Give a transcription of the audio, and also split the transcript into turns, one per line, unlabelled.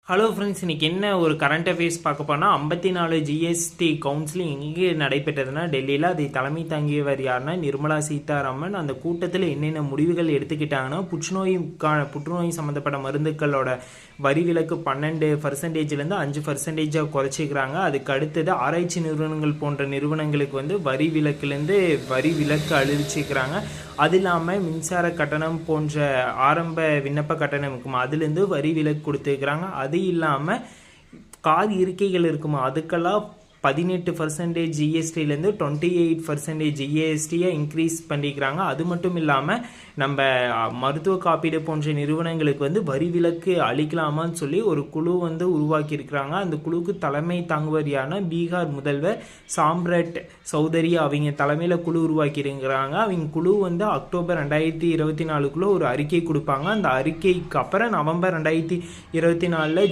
Hello friends, இன்றைக்கி என்ன ஒரு கரண்ட் அஃபேர்ஸ் பார்க்க போனால் 54 ஜிஎஸ்டி கவுன்சிலிங் எங்கே நடைபெற்றதுன்னா டெல்லியில். அதை தலைமை தாங்கியவர் யாருன்னா நிர்மலா சீதாராமன். அந்த கூட்டத்தில் என்னென்ன முடிவுகள் எடுத்துக்கிட்டாங்கன்னா, புற்றுநோய் சம்மந்தப்பட்ட மருந்துகளோட வரி விலக்கு 12%லேருந்து 5%ஆக குறைச்சிக்கிறாங்க. அதுக்கு அடுத்தது ஆராய்ச்சி நிறுவனங்கள் போன்ற நிறுவனங்களுக்கு வரி விலக்கு அளிச்சிக்கிறாங்க. அது இல்லாமல் மின்சார கட்டணம் போன்ற ஆரம்ப விண்ணப்ப கட்டணம் இருக்குமா, அதுலேருந்து வரி விலக்கு கொடுத்துருக்குறாங்க. அது இல்லாமல் கார் இருக்கைகள் இருக்குமா, அதுக்கெல்லாம் 18% ஜிஎஸ்டிலேருந்து 28% ஜிஎஸ்டியை இன்க்ரீஸ் பண்ணிக்கிறாங்க. அது மட்டும் இல்லாமல் நம்ம மருத்துவ காப்பீடு போன்ற நிறுவனங்களுக்கு வரி விலக்கு அளிக்கலாமான்னு சொல்லி ஒரு குழு உருவாக்கி இருக்கிறாங்க. அந்த குழுவுக்கு தலைமை தாங்குவர் யாருன்னா பீகார் முதல்வர் சாம்ரட் சௌதரி. அவங்க தலைமையில் குழு உருவாக்கி இருக்கிறாங்க. அவங்க குழு அக்டோபர் 2024 ஒரு அறிக்கை கொடுப்பாங்க. அந்த அறிக்கைக்கு அப்புறம் நவம்பர் 2024